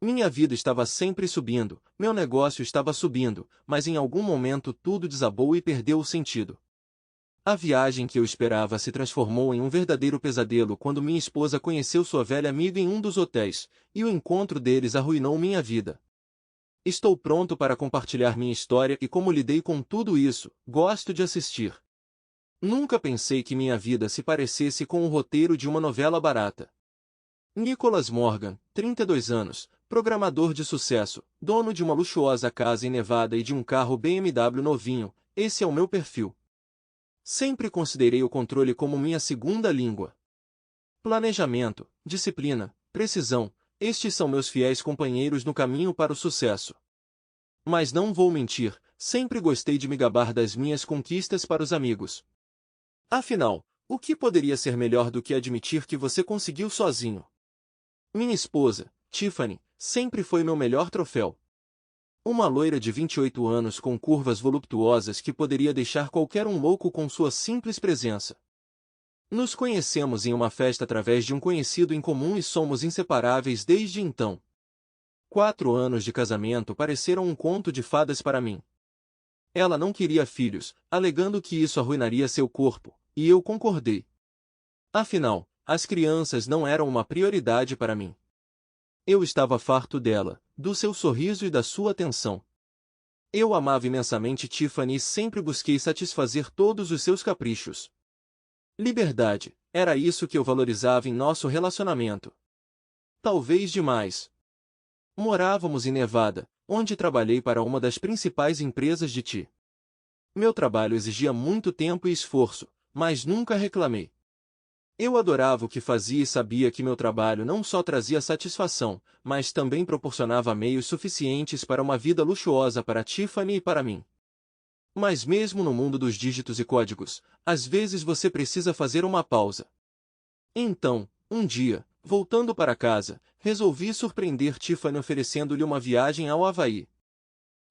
Minha vida estava sempre subindo, meu negócio estava subindo, mas em algum momento tudo desabou e perdeu o sentido. A viagem que eu esperava se transformou em um verdadeiro pesadelo quando minha esposa conheceu sua velha amiga em um dos hotéis, e o encontro deles arruinou minha vida. Estou pronto para compartilhar minha história e como lidei com tudo isso. Gosto de assistir. Nunca pensei que minha vida se parecesse com o roteiro de uma novela barata. Nicholas Morgan, 32 anos, programador de sucesso, dono de uma luxuosa casa em Nevada e de um carro BMW novinho, esse é o meu perfil. Sempre considerei o controle como minha segunda língua. Planejamento, disciplina, precisão, estes são meus fiéis companheiros no caminho para o sucesso. Mas não vou mentir, sempre gostei de me gabar das minhas conquistas para os amigos. Afinal, o que poderia ser melhor do que admitir que você conseguiu sozinho? Minha esposa, Tiffany, sempre foi meu melhor troféu. Uma loira de 28 anos com curvas voluptuosas que poderia deixar qualquer um louco com sua simples presença. Nos conhecemos em uma festa através de um conhecido em comum e somos inseparáveis desde então. 4 anos de casamento pareceram um conto de fadas para mim. Ela não queria filhos, alegando que isso arruinaria seu corpo, e eu concordei. Afinal, as crianças não eram uma prioridade para mim. Eu estava farto dela, do seu sorriso e da sua atenção. Eu amava imensamente Tiffany e sempre busquei satisfazer todos os seus caprichos. Liberdade, era isso que eu valorizava em nosso relacionamento. Talvez demais. Morávamos em Nevada, onde trabalhei para uma das principais empresas de TI. Meu trabalho exigia muito tempo e esforço, mas nunca reclamei. Eu adorava o que fazia e sabia que meu trabalho não só trazia satisfação, mas também proporcionava meios suficientes para uma vida luxuosa para Tiffany e para mim. Mas mesmo no mundo dos dígitos e códigos, às vezes você precisa fazer uma pausa. Então, um dia, voltando para casa, resolvi surpreender Tiffany oferecendo-lhe uma viagem ao Havaí.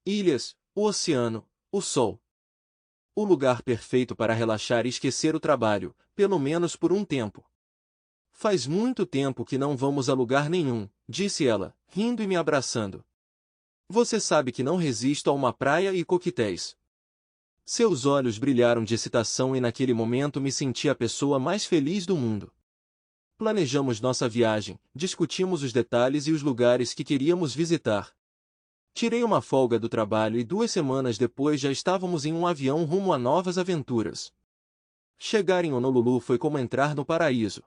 Ilhas, o oceano, o sol. O lugar perfeito para relaxar e esquecer o trabalho, pelo menos por um tempo. Faz muito tempo que não vamos a lugar nenhum, disse ela, rindo e me abraçando. Você sabe que não resisto a uma praia e coquetéis. Seus olhos brilharam de excitação e naquele momento me senti a pessoa mais feliz do mundo. Planejamos nossa viagem, discutimos os detalhes e os lugares que queríamos visitar. Tirei uma folga do trabalho e 2 semanas depois já estávamos em um avião rumo a novas aventuras. Chegar em Honolulu foi como entrar no paraíso.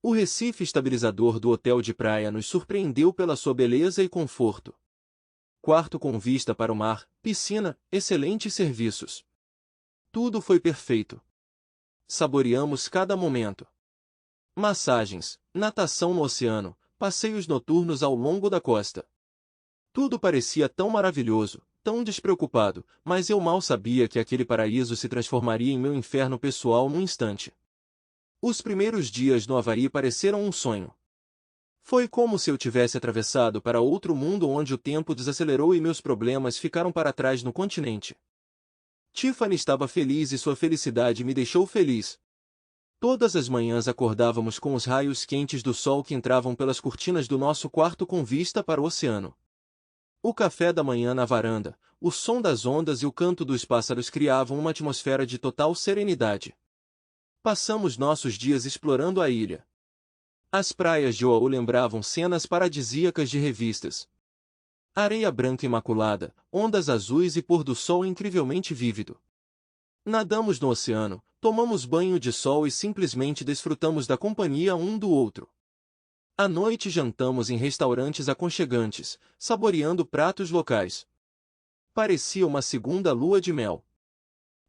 O recife estabilizador do hotel de praia nos surpreendeu pela sua beleza e conforto. Quarto com vista para o mar, piscina, excelentes serviços. Tudo foi perfeito. Saboreamos cada momento. Massagens, natação no oceano, passeios noturnos ao longo da costa. Tudo parecia tão maravilhoso, tão despreocupado, mas eu mal sabia que aquele paraíso se transformaria em meu inferno pessoal num instante. Os primeiros dias no Havaí pareceram um sonho. Foi como se eu tivesse atravessado para outro mundo onde o tempo desacelerou e meus problemas ficaram para trás no continente. Tiffany estava feliz e sua felicidade me deixou feliz. Todas as manhãs acordávamos com os raios quentes do sol que entravam pelas cortinas do nosso quarto com vista para o oceano. O café da manhã na varanda, o som das ondas e o canto dos pássaros criavam uma atmosfera de total serenidade. Passamos nossos dias explorando a ilha. As praias de Oahu lembravam cenas paradisíacas de revistas. Areia branca imaculada, ondas azuis e pôr do sol incrivelmente vívido. Nadamos no oceano, tomamos banho de sol e simplesmente desfrutamos da companhia um do outro. À noite jantamos em restaurantes aconchegantes, saboreando pratos locais. Parecia uma segunda lua de mel.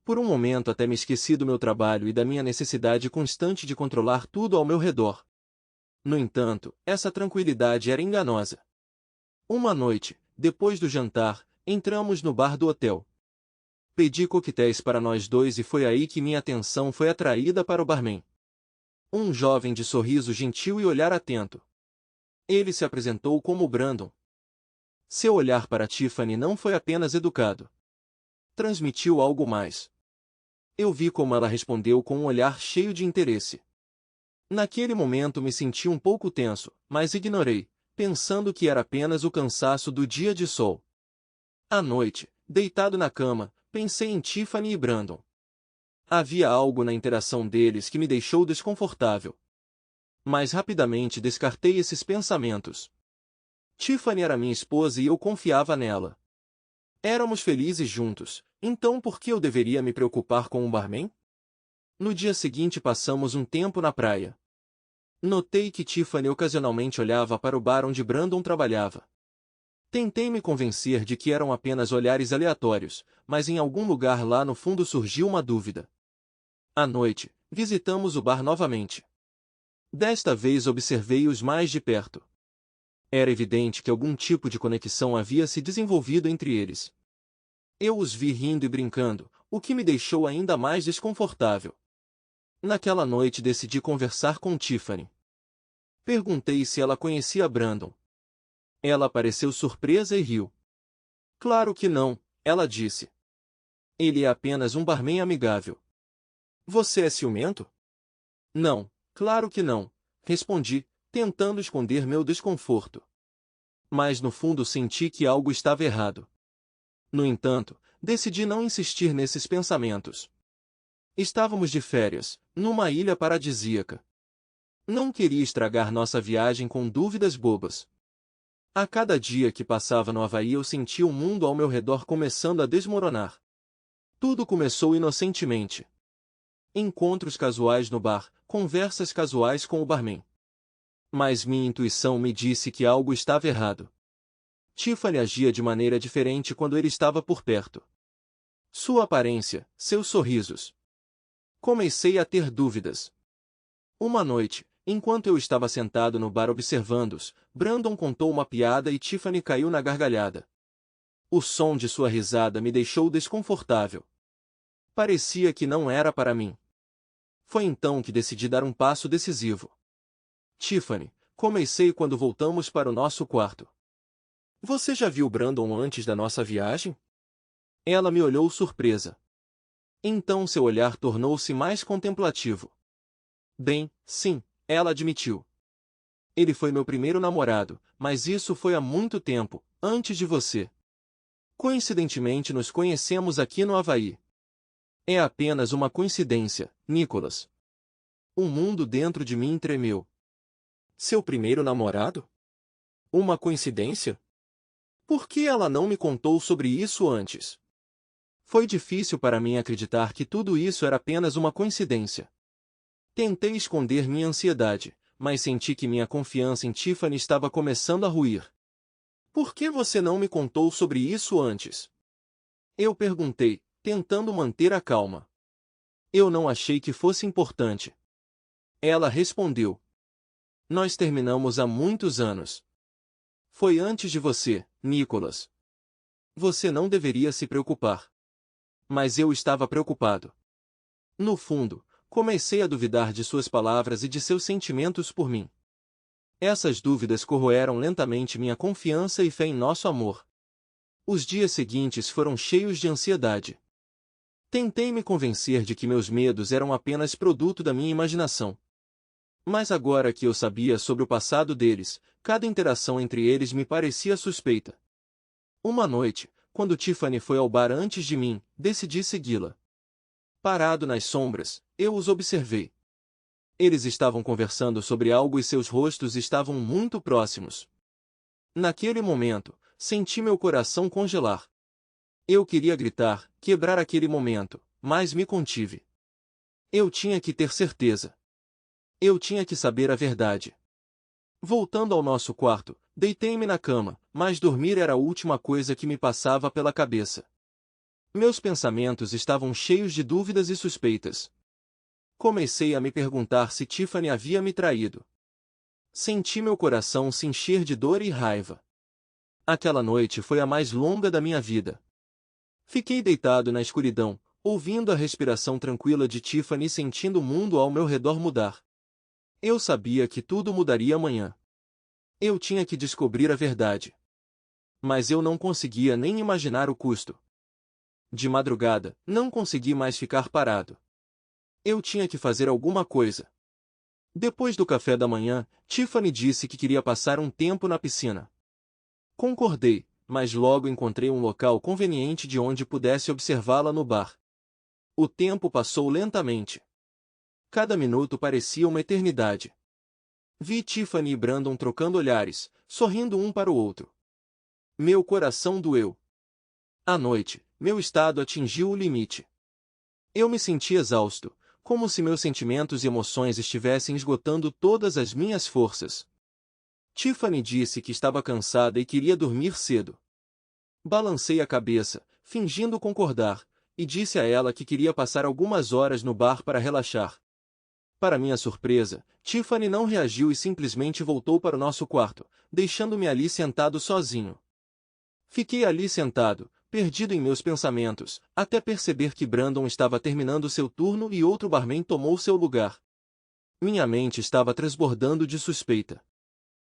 Por um momento até me esqueci do meu trabalho e da minha necessidade constante de controlar tudo ao meu redor. No entanto, essa tranquilidade era enganosa. Uma noite, depois do jantar, entramos no bar do hotel. Pedi coquetéis para nós dois e foi aí que minha atenção foi atraída para o barman. Um jovem de sorriso gentil e olhar atento. Ele se apresentou como Brandon. Seu olhar para Tiffany não foi apenas educado. Transmitiu algo mais. Eu vi como ela respondeu com um olhar cheio de interesse. Naquele momento me senti um pouco tenso, mas ignorei. pensando que era apenas o cansaço do dia de sol. À noite, deitado na cama, pensei em Tiffany e Brandon. Havia algo na interação deles que me deixou desconfortável. Mas rapidamente descartei esses pensamentos. Tiffany era minha esposa e eu confiava nela. Éramos felizes juntos, então por que eu deveria me preocupar com um barman? No dia seguinte passamos um tempo na praia. Notei que Tiffany ocasionalmente olhava para o bar onde Brandon trabalhava. Tentei me convencer de que eram apenas olhares aleatórios, mas em algum lugar lá no fundo surgiu uma dúvida. À noite, visitamos o bar novamente. Desta vez observei-os mais de perto. Era evidente que algum tipo de conexão havia se desenvolvido entre eles. Eu os vi rindo e brincando, o que me deixou ainda mais desconfortável. Naquela noite decidi conversar com Tiffany. Perguntei se ela conhecia Brandon. Ela pareceu surpresa e riu. Claro que não, ela disse. Ele é apenas um barman amigável. Você é ciumento? Não, claro que não, respondi, tentando esconder meu desconforto. Mas no fundo senti que algo estava errado. No entanto, decidi não insistir nesses pensamentos. Estávamos de férias, numa ilha paradisíaca. Não queria estragar nossa viagem com dúvidas bobas. A cada dia que passava no Havaí eu sentia o mundo ao meu redor começando a desmoronar. Tudo começou inocentemente. Encontros casuais no bar, conversas casuais com o barman. Mas minha intuição me disse que algo estava errado. Tiffany agia de maneira diferente quando ele estava por perto. Sua aparência, seus sorrisos. Comecei a ter dúvidas. Uma noite, enquanto eu estava sentado no bar observando-os, Brandon contou uma piada e Tiffany caiu na gargalhada. O som de sua risada me deixou desconfortável. Parecia que não era para mim. Foi então que decidi dar um passo decisivo. Tiffany, comecei quando voltamos para o nosso quarto. Você já viu Brandon antes da nossa viagem? Ela me olhou surpresa. Então seu olhar tornou-se mais contemplativo. Bem, sim, ela admitiu. Ele foi meu primeiro namorado, mas isso foi há muito tempo, antes de você. Coincidentemente nos conhecemos aqui no Havaí. É apenas uma coincidência, Nicholas. Um mundo dentro de mim tremeu. Seu primeiro namorado? Uma coincidência? Por que ela não me contou sobre isso antes? Foi difícil para mim acreditar que tudo isso era apenas uma coincidência. Tentei esconder minha ansiedade, mas senti que minha confiança em Tiffany estava começando a ruir. Por que você não me contou sobre isso antes? Eu perguntei, tentando manter a calma. Eu não achei que fosse importante. Ela respondeu. Nós terminamos há muitos anos. Foi antes de você, Nicholas. Você não deveria se preocupar. Mas eu estava preocupado. No fundo, comecei a duvidar de suas palavras e de seus sentimentos por mim. Essas dúvidas corroeram lentamente minha confiança e fé em nosso amor. Os dias seguintes foram cheios de ansiedade. Tentei me convencer de que meus medos eram apenas produto da minha imaginação. Mas agora que eu sabia sobre o passado deles, cada interação entre eles me parecia suspeita. Uma noite, quando Tiffany foi ao bar antes de mim, decidi segui-la. Parado nas sombras, eu os observei. Eles estavam conversando sobre algo e seus rostos estavam muito próximos. Naquele momento, senti meu coração congelar. Eu queria gritar, quebrar aquele momento, mas me contive. Eu tinha que ter certeza. Eu tinha que saber a verdade. Voltando ao nosso quarto, deitei-me na cama, mas dormir era a última coisa que me passava pela cabeça. Meus pensamentos estavam cheios de dúvidas e suspeitas. Comecei a me perguntar se Tiffany havia me traído. Senti meu coração se encher de dor e raiva. Aquela noite foi a mais longa da minha vida. Fiquei deitado na escuridão, ouvindo a respiração tranquila de Tiffany e sentindo o mundo ao meu redor mudar. Eu sabia que tudo mudaria amanhã. Eu tinha que descobrir a verdade. Mas eu não conseguia nem imaginar o custo. De madrugada, não consegui mais ficar parado. Eu tinha que fazer alguma coisa. Depois do café da manhã, Tiffany disse que queria passar um tempo na piscina. Concordei, mas logo encontrei um local conveniente de onde pudesse observá-la no bar. O tempo passou lentamente. Cada minuto parecia uma eternidade. Vi Tiffany e Brandon trocando olhares, sorrindo um para o outro. Meu coração doeu. À noite, meu estado atingiu o limite. Eu me senti exausto, como se meus sentimentos e emoções estivessem esgotando todas as minhas forças. Tiffany disse que estava cansada e queria dormir cedo. Balancei a cabeça, fingindo concordar, e disse a ela que queria passar algumas horas no bar para relaxar. Para minha surpresa, Tiffany não reagiu e simplesmente voltou para o nosso quarto, deixando-me ali sentado sozinho. Fiquei ali sentado, perdido em meus pensamentos, até perceber que Brandon estava terminando seu turno e outro barman tomou seu lugar. Minha mente estava transbordando de suspeita.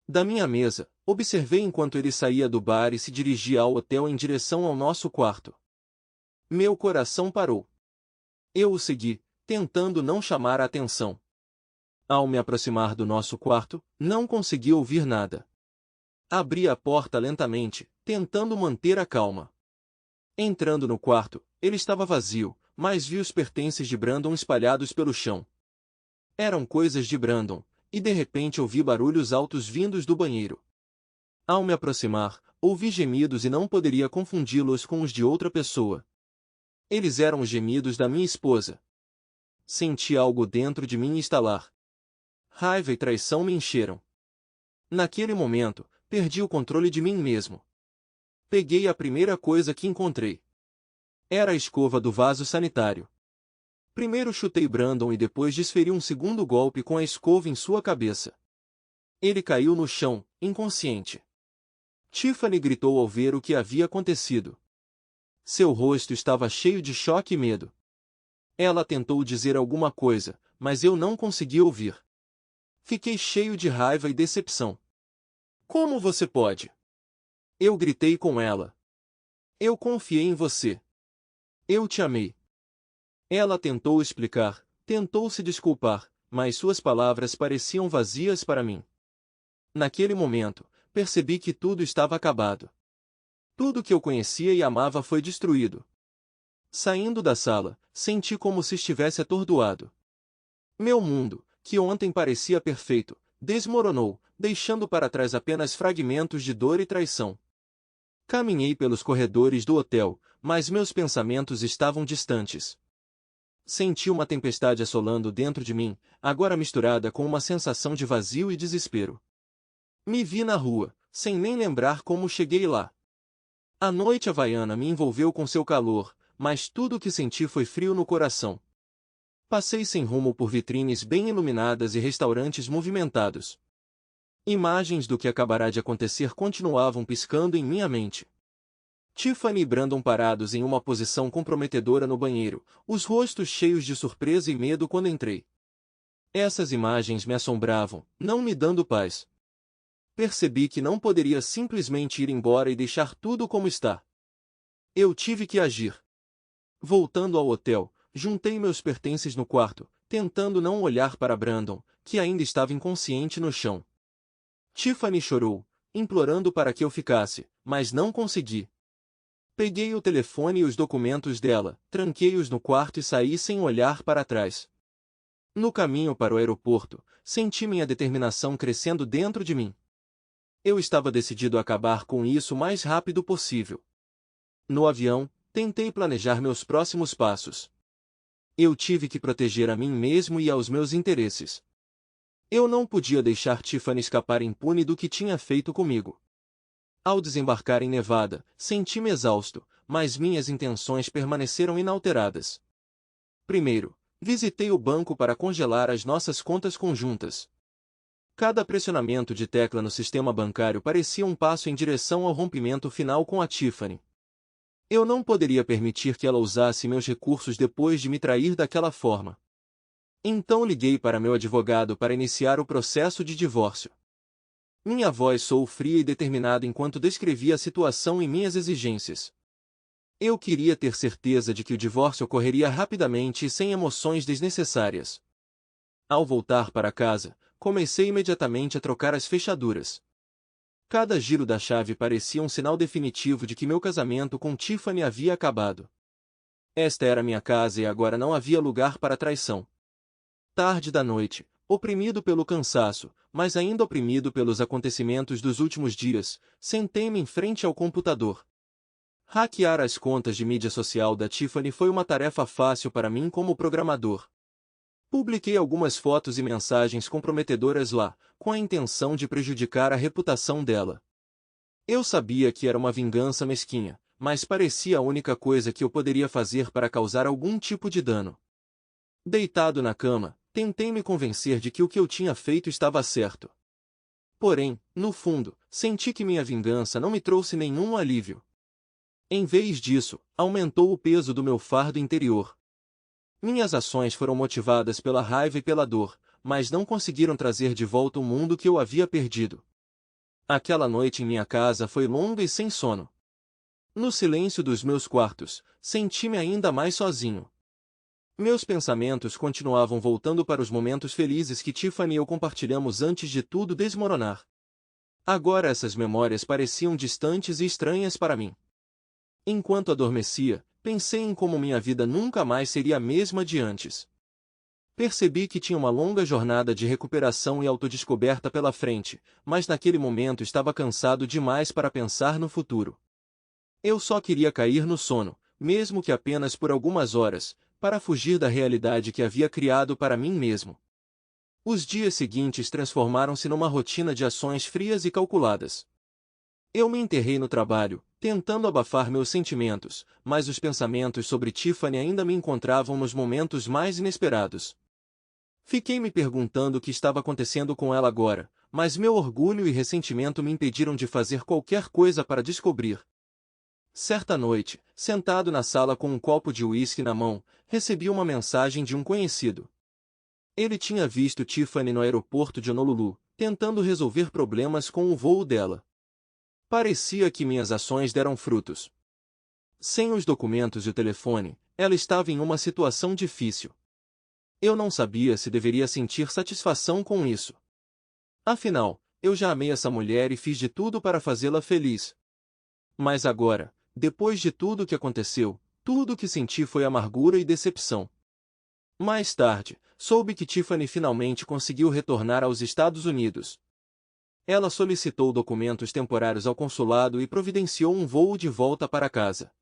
Da minha mesa, observei enquanto ele saía do bar e se dirigia ao hotel em direção ao nosso quarto. Meu coração parou. Eu o segui, tentando não chamar a atenção. Ao me aproximar do nosso quarto, não consegui ouvir nada. Abri a porta lentamente, tentando manter a calma. Entrando no quarto, ele estava vazio, mas vi os pertences de Brandon espalhados pelo chão. Eram coisas de Brandon, e de repente ouvi barulhos altos vindos do banheiro. Ao me aproximar, ouvi gemidos e não poderia confundi-los com os de outra pessoa. Eles eram os gemidos da minha esposa. Senti algo dentro de mim estalar. Raiva e traição me encheram. Naquele momento, perdi o controle de mim mesmo. Peguei a primeira coisa que encontrei. Era a escova do vaso sanitário. Primeiro chutei Brandon e depois desferi um segundo golpe com a escova em sua cabeça. Ele caiu no chão, inconsciente. Tiffany gritou ao ver o que havia acontecido. Seu rosto estava cheio de choque e medo. Ela tentou dizer alguma coisa, mas eu não consegui ouvir. Fiquei cheio de raiva e decepção. Como você pode? Eu gritei com ela. Eu confiei em você. Eu te amei. Ela tentou explicar, tentou se desculpar, mas suas palavras pareciam vazias para mim. Naquele momento, percebi que tudo estava acabado. Tudo que eu conhecia e amava foi destruído. Saindo da sala, senti como se estivesse atordoado. Meu mundo, que ontem parecia perfeito, desmoronou, deixando para trás apenas fragmentos de dor e traição. Caminhei pelos corredores do hotel, mas meus pensamentos estavam distantes. Senti uma tempestade assolando dentro de mim, agora misturada com uma sensação de vazio e desespero. Me vi na rua, sem nem lembrar como cheguei lá. A noite havaiana me envolveu com seu calor, mas tudo o que senti foi frio no coração. Passei sem rumo por vitrines bem iluminadas e restaurantes movimentados. Imagens do que acabará de acontecer continuavam piscando em minha mente. Tiffany e Brandon parados em uma posição comprometedora no banheiro, os rostos cheios de surpresa e medo quando entrei. Essas imagens me assombravam, não me dando paz. Percebi que não poderia simplesmente ir embora e deixar tudo como está. Eu tive que agir. Voltando ao hotel, juntei meus pertences no quarto, tentando não olhar para Brandon, que ainda estava inconsciente no chão. Tiffany chorou, implorando para que eu ficasse, mas não consegui. Peguei o telefone e os documentos dela, tranquei-os no quarto e saí sem olhar para trás. No caminho para o aeroporto, senti minha determinação crescendo dentro de mim. Eu estava decidido a acabar com isso o mais rápido possível. No avião, tentei planejar meus próximos passos. Eu tive que proteger a mim mesmo e aos meus interesses. Eu não podia deixar Tiffany escapar impune do que tinha feito comigo. Ao desembarcar em Nevada, senti-me exausto, mas minhas intenções permaneceram inalteradas. Primeiro, visitei o banco para congelar as nossas contas conjuntas. Cada pressionamento de tecla no sistema bancário parecia um passo em direção ao rompimento final com a Tiffany. Eu não poderia permitir que ela usasse meus recursos depois de me trair daquela forma. Então liguei para meu advogado para iniciar o processo de divórcio. Minha voz soou fria e determinada enquanto descrevia a situação e minhas exigências. Eu queria ter certeza de que o divórcio ocorreria rapidamente e sem emoções desnecessárias. Ao voltar para casa, comecei imediatamente a trocar as fechaduras. Cada giro da chave parecia um sinal definitivo de que meu casamento com Tiffany havia acabado. Esta era minha casa e agora não havia lugar para traição. Tarde da noite, oprimido pelo cansaço, mas ainda oprimido pelos acontecimentos dos últimos dias, sentei-me em frente ao computador. Hackear as contas de mídia social da Tiffany foi uma tarefa fácil para mim como programador. Publiquei algumas fotos e mensagens comprometedoras lá, com a intenção de prejudicar a reputação dela. Eu sabia que era uma vingança mesquinha, mas parecia a única coisa que eu poderia fazer para causar algum tipo de dano. Deitado na cama, tentei me convencer de que o que eu tinha feito estava certo. Porém, no fundo, senti que minha vingança não me trouxe nenhum alívio. Em vez disso, aumentou o peso do meu fardo interior. Minhas ações foram motivadas pela raiva e pela dor, mas não conseguiram trazer de volta o mundo que eu havia perdido. Aquela noite em minha casa foi longa e sem sono. No silêncio dos meus quartos, senti-me ainda mais sozinho. Meus pensamentos continuavam voltando para os momentos felizes que Tiffany e eu compartilhamos antes de tudo desmoronar. Agora essas memórias pareciam distantes e estranhas para mim. Enquanto adormecia, pensei em como minha vida nunca mais seria a mesma de antes. Percebi que tinha uma longa jornada de recuperação e autodescoberta pela frente, mas naquele momento estava cansado demais para pensar no futuro. Eu só queria cair no sono, mesmo que apenas por algumas horas, para fugir da realidade que havia criado para mim mesmo. Os dias seguintes transformaram-se numa rotina de ações frias e calculadas. Eu me enterrei no trabalho, tentando abafar meus sentimentos, mas os pensamentos sobre Tiffany ainda me encontravam nos momentos mais inesperados. Fiquei me perguntando o que estava acontecendo com ela agora, mas meu orgulho e ressentimento me impediram de fazer qualquer coisa para descobrir. Certa noite, sentado na sala com um copo de uísque na mão, recebi uma mensagem de um conhecido. Ele tinha visto Tiffany no aeroporto de Honolulu, tentando resolver problemas com o voo dela. Parecia que minhas ações deram frutos. Sem os documentos e o telefone, ela estava em uma situação difícil. Eu não sabia se deveria sentir satisfação com isso. Afinal, eu já amei essa mulher e fiz de tudo para fazê-la feliz. Mas agora, depois de tudo o que aconteceu, tudo o que senti foi amargura e decepção. Mais tarde, soube que Tiffany finalmente conseguiu retornar aos Estados Unidos. Ela solicitou documentos temporários ao consulado e providenciou um voo de volta para casa.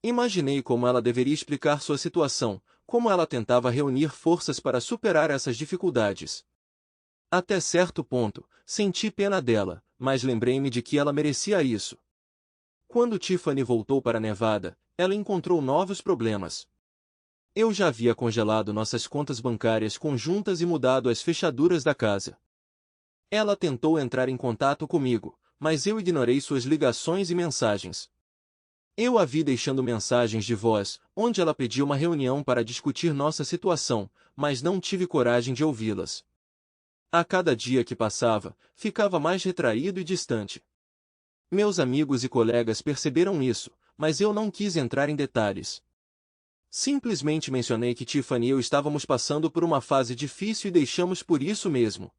Imaginei como ela deveria explicar sua situação, como ela tentava reunir forças para superar essas dificuldades. Até certo ponto, senti pena dela, mas lembrei-me de que ela merecia isso. Quando Tiffany voltou para Nevada, ela encontrou novos problemas. Eu já havia congelado nossas contas bancárias conjuntas e mudado as fechaduras da casa. Ela tentou entrar em contato comigo, mas eu ignorei suas ligações e mensagens. Eu a vi deixando mensagens de voz, onde ela pedia uma reunião para discutir nossa situação, mas não tive coragem de ouvi-las. A cada dia que passava, ficava mais retraído e distante. Meus amigos e colegas perceberam isso, mas eu não quis entrar em detalhes. Simplesmente mencionei que Tiffany e eu estávamos passando por uma fase difícil e deixamos por isso mesmo.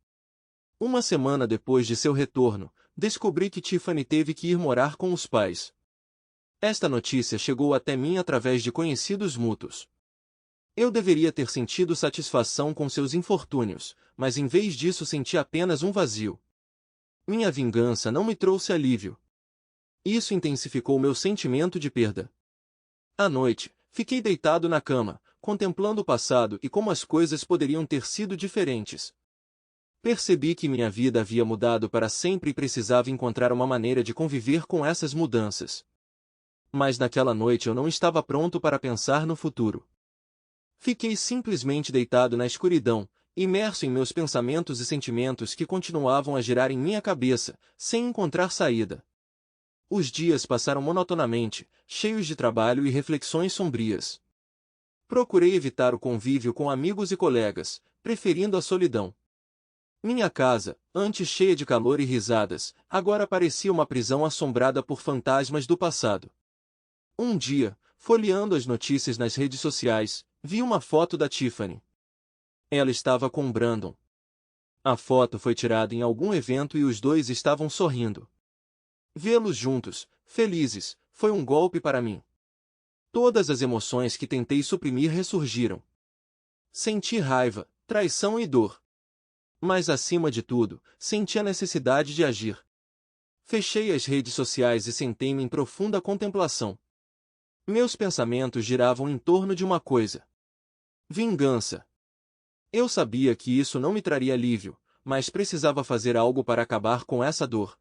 Uma semana depois de seu retorno, descobri que Tiffany teve que ir morar com os pais. Esta notícia chegou até mim através de conhecidos mútuos. Eu deveria ter sentido satisfação com seus infortúnios, mas em vez disso senti apenas um vazio. Minha vingança não me trouxe alívio. Isso intensificou meu sentimento de perda. À noite, fiquei deitado na cama, contemplando o passado e como as coisas poderiam ter sido diferentes. Percebi que minha vida havia mudado para sempre e precisava encontrar uma maneira de conviver com essas mudanças. Mas naquela noite eu não estava pronto para pensar no futuro. Fiquei simplesmente deitado na escuridão, imerso em meus pensamentos e sentimentos que continuavam a girar em minha cabeça, sem encontrar saída. Os dias passaram monotonamente, cheios de trabalho e reflexões sombrias. Procurei evitar o convívio com amigos e colegas, preferindo a solidão. Minha casa, antes cheia de calor e risadas, agora parecia uma prisão assombrada por fantasmas do passado. Um dia, folheando as notícias nas redes sociais, vi uma foto da Tiffany. Ela estava com Brandon. A foto foi tirada em algum evento e os dois estavam sorrindo. Vê-los juntos, felizes, foi um golpe para mim. Todas as emoções que tentei suprimir ressurgiram. Senti raiva, traição e dor. Mas acima de tudo, senti a necessidade de agir. Fechei as redes sociais e sentei-me em profunda contemplação. Meus pensamentos giravam em torno de uma coisa: vingança. Eu sabia que isso não me traria alívio, mas precisava fazer algo para acabar com essa dor.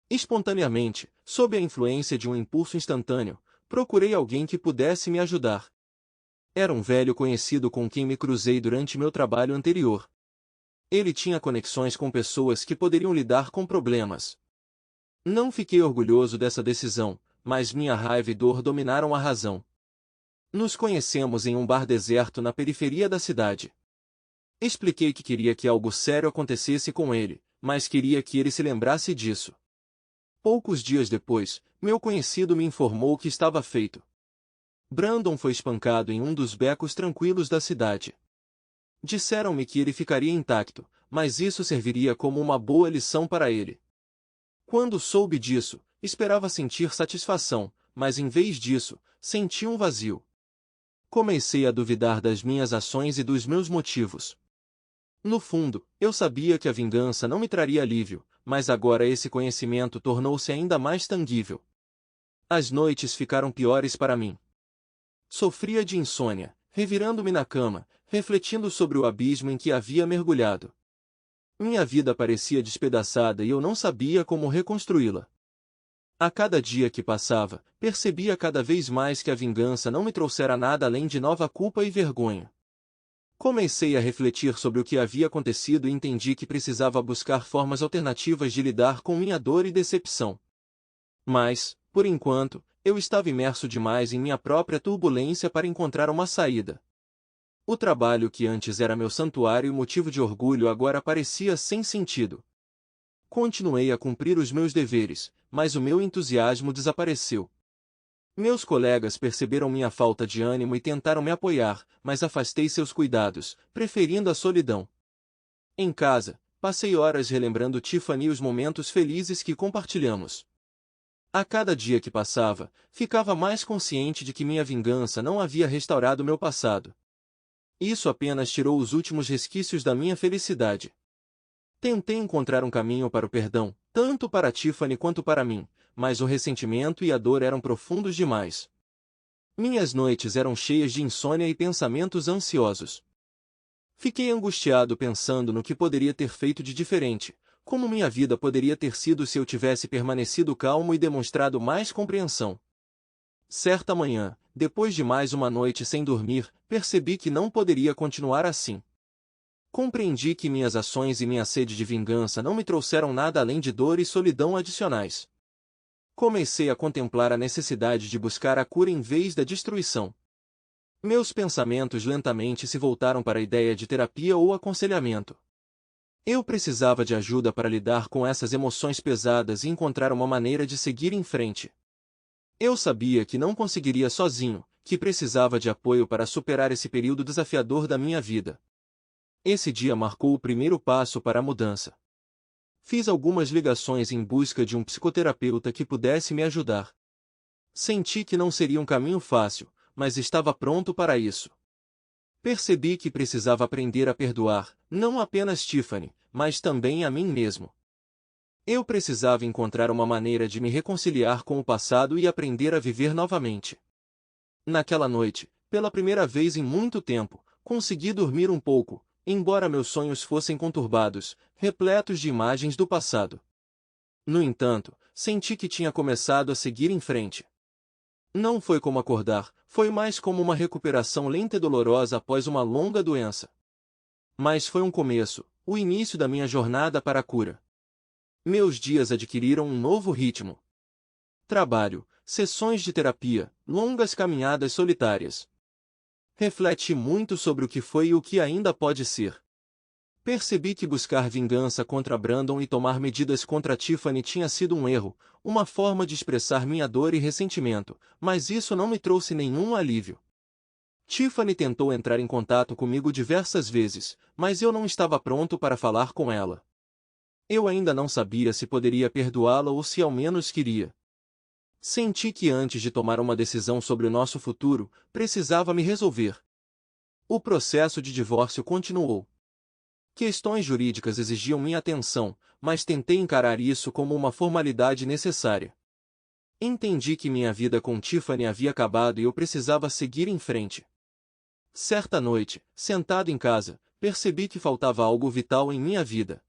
Espontaneamente, sob a influência de um impulso instantâneo, procurei alguém que pudesse me ajudar. Era um velho conhecido com quem me cruzei durante meu trabalho anterior. Ele tinha conexões com pessoas que poderiam lidar com problemas. Não fiquei orgulhoso dessa decisão, mas minha raiva e dor dominaram a razão. Nos conhecemos em um bar deserto na periferia da cidade. Expliquei que queria que algo sério acontecesse com ele, mas queria que ele se lembrasse disso. Poucos dias depois, meu conhecido me informou que estava feito. Brandon foi espancado em um dos becos tranquilos da cidade. Disseram-me que ele ficaria intacto, mas isso serviria como uma boa lição para ele. Quando soube disso, esperava sentir satisfação, mas em vez disso, senti um vazio. Comecei a duvidar das minhas ações e dos meus motivos. No fundo, eu sabia que a vingança não me traria alívio, mas agora esse conhecimento tornou-se ainda mais tangível. As noites ficaram piores para mim. Sofria de insônia, revirando-me na cama, refletindo sobre o abismo em que havia mergulhado. Minha vida parecia despedaçada e eu não sabia como reconstruí-la. A cada dia que passava, percebia cada vez mais que a vingança não me trouxera nada além de nova culpa e vergonha. Comecei a refletir sobre o que havia acontecido e entendi que precisava buscar formas alternativas de lidar com minha dor e decepção. Mas, por enquanto, eu estava imerso demais em minha própria turbulência para encontrar uma saída. O trabalho que antes era meu santuário e motivo de orgulho agora parecia sem sentido. Continuei a cumprir os meus deveres, mas o meu entusiasmo desapareceu. Meus colegas perceberam minha falta de ânimo e tentaram me apoiar, mas afastei seus cuidados, preferindo a solidão. Em casa, passei horas relembrando Tiffany e os momentos felizes que compartilhamos. A cada dia que passava, ficava mais consciente de que minha vingança não havia restaurado meu passado. Isso apenas tirou os últimos resquícios da minha felicidade. Tentei encontrar um caminho para o perdão, tanto para Tiffany quanto para mim, mas o ressentimento e a dor eram profundos demais. Minhas noites eram cheias de insônia e pensamentos ansiosos. Fiquei angustiado pensando no que poderia ter feito de diferente, como minha vida poderia ter sido se eu tivesse permanecido calmo e demonstrado mais compreensão. Certa manhã, depois de mais uma noite sem dormir, percebi que não poderia continuar assim. Compreendi que minhas ações e minha sede de vingança não me trouxeram nada além de dor e solidão adicionais. Comecei a contemplar a necessidade de buscar a cura em vez da destruição. Meus pensamentos lentamente se voltaram para a ideia de terapia ou aconselhamento. Eu precisava de ajuda para lidar com essas emoções pesadas e encontrar uma maneira de seguir em frente. Eu sabia que não conseguiria sozinho, que precisava de apoio para superar esse período desafiador da minha vida. Esse dia marcou o primeiro passo para a mudança. Fiz algumas ligações em busca de um psicoterapeuta que pudesse me ajudar. Senti que não seria um caminho fácil, mas estava pronto para isso. Percebi que precisava aprender a perdoar, não apenas Tiffany, mas também a mim mesmo. Eu precisava encontrar uma maneira de me reconciliar com o passado e aprender a viver novamente. Naquela noite, pela primeira vez em muito tempo, consegui dormir um pouco, embora meus sonhos fossem conturbados, repletos de imagens do passado. No entanto, senti que tinha começado a seguir em frente. Não foi como acordar, foi mais como uma recuperação lenta e dolorosa após uma longa doença. Mas foi um começo, o início da minha jornada para a cura. Meus dias adquiriram um novo ritmo. Trabalho, sessões de terapia, longas caminhadas solitárias. Refleti muito sobre o que foi e o que ainda pode ser. Percebi que buscar vingança contra Brandon e tomar medidas contra Tiffany tinha sido um erro, uma forma de expressar minha dor e ressentimento, mas isso não me trouxe nenhum alívio. Tiffany tentou entrar em contato comigo diversas vezes, mas eu não estava pronto para falar com ela. Eu ainda não sabia se poderia perdoá-la ou se ao menos queria. Senti que antes de tomar uma decisão sobre o nosso futuro, precisava me resolver. O processo de divórcio continuou. Questões jurídicas exigiam minha atenção, mas tentei encarar isso como uma formalidade necessária. Entendi que minha vida com Tiffany havia acabado e eu precisava seguir em frente. Certa noite, sentado em casa, percebi que faltava algo vital em minha vida.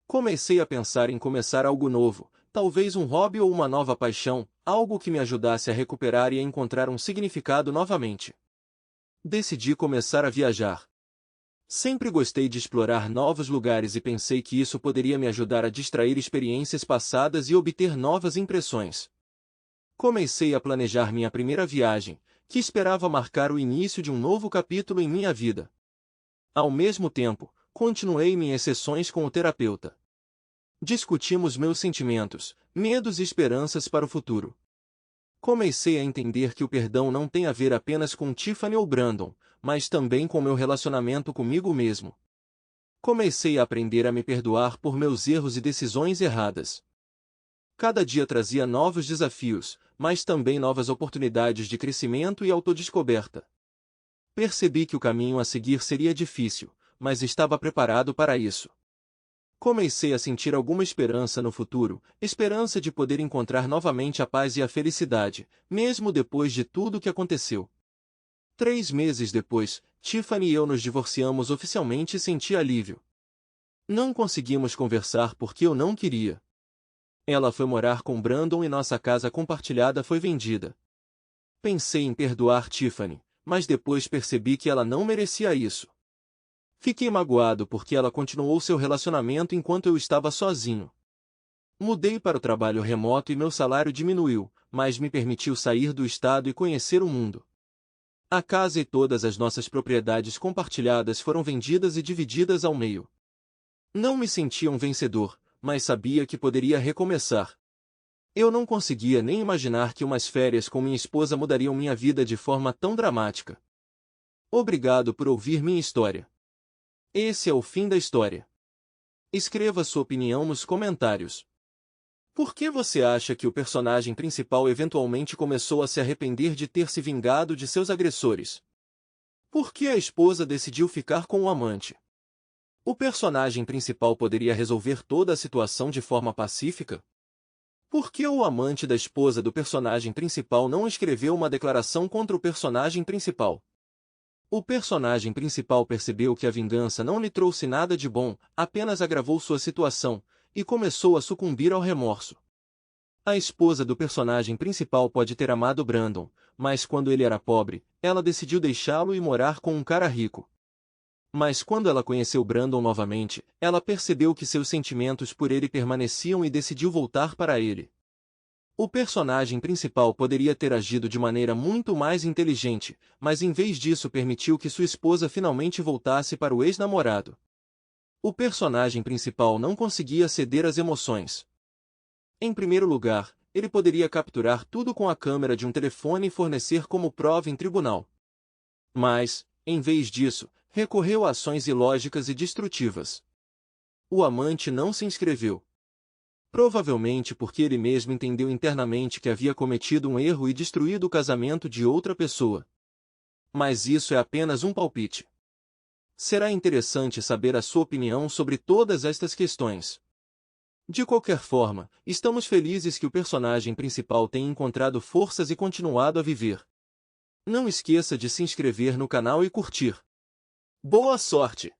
Comecei a pensar em começar algo novo, talvez um hobby ou uma nova paixão, algo que me ajudasse a recuperar e a encontrar um significado novamente. Decidi começar a viajar. Sempre gostei de explorar novos lugares e pensei que isso poderia me ajudar a distrair experiências passadas e obter novas impressões. Comecei a planejar minha primeira viagem, que esperava marcar o início de um novo capítulo em minha vida. Ao mesmo tempo, continuei minhas sessões com o terapeuta. Discutimos meus sentimentos, medos e esperanças para o futuro. Comecei a entender que o perdão não tem a ver apenas com Tiffany ou Brandon, mas também com meu relacionamento comigo mesmo. Comecei a aprender a me perdoar por meus erros e decisões erradas. Cada dia trazia novos desafios, mas também novas oportunidades de crescimento e autodescoberta. Percebi que o caminho a seguir seria difícil, mas estava preparado para isso. Comecei a sentir alguma esperança no futuro, esperança de poder encontrar novamente a paz e a felicidade, mesmo depois de tudo o que aconteceu. 3 meses depois, Tiffany e eu nos divorciamos oficialmente e senti alívio. Não conseguimos conversar porque eu não queria. Ela foi morar com Brandon e nossa casa compartilhada foi vendida. Pensei em perdoar Tiffany, mas depois percebi que ela não merecia isso. Fiquei magoado porque ela continuou seu relacionamento enquanto eu estava sozinho. Mudei para o trabalho remoto e meu salário diminuiu, mas me permitiu sair do estado e conhecer o mundo. A casa e todas as nossas propriedades compartilhadas foram vendidas e divididas ao meio. Não me sentia um vencedor, mas sabia que poderia recomeçar. Eu não conseguia nem imaginar que umas férias com minha esposa mudariam minha vida de forma tão dramática. Obrigado por ouvir minha história. Esse é o fim da história. Escreva sua opinião nos comentários. Por que você acha que o personagem principal eventualmente começou a se arrepender de ter se vingado de seus agressores? Por que a esposa decidiu ficar com o amante? O personagem principal poderia resolver toda a situação de forma pacífica? Por que o amante da esposa do personagem principal não escreveu uma declaração contra o personagem principal? O personagem principal percebeu que a vingança não lhe trouxe nada de bom, apenas agravou sua situação, e começou a sucumbir ao remorso. A esposa do personagem principal pode ter amado Brandon, mas quando ele era pobre, ela decidiu deixá-lo e morar com um cara rico. Mas quando ela conheceu Brandon novamente, ela percebeu que seus sentimentos por ele permaneciam e decidiu voltar para ele. O personagem principal poderia ter agido de maneira muito mais inteligente, mas em vez disso permitiu que sua esposa finalmente voltasse para o ex-namorado. O personagem principal não conseguia ceder às emoções. Em primeiro lugar, ele poderia capturar tudo com a câmera de um telefone e fornecer como prova em tribunal. Mas, em vez disso, recorreu a ações ilógicas e destrutivas. O amante não se inscreveu. Provavelmente porque ele mesmo entendeu internamente que havia cometido um erro e destruído o casamento de outra pessoa. Mas isso é apenas um palpite. Será interessante saber a sua opinião sobre todas estas questões. De qualquer forma, estamos felizes que o personagem principal tenha encontrado forças e continuado a viver. Não esqueça de se inscrever no canal e curtir. Boa sorte!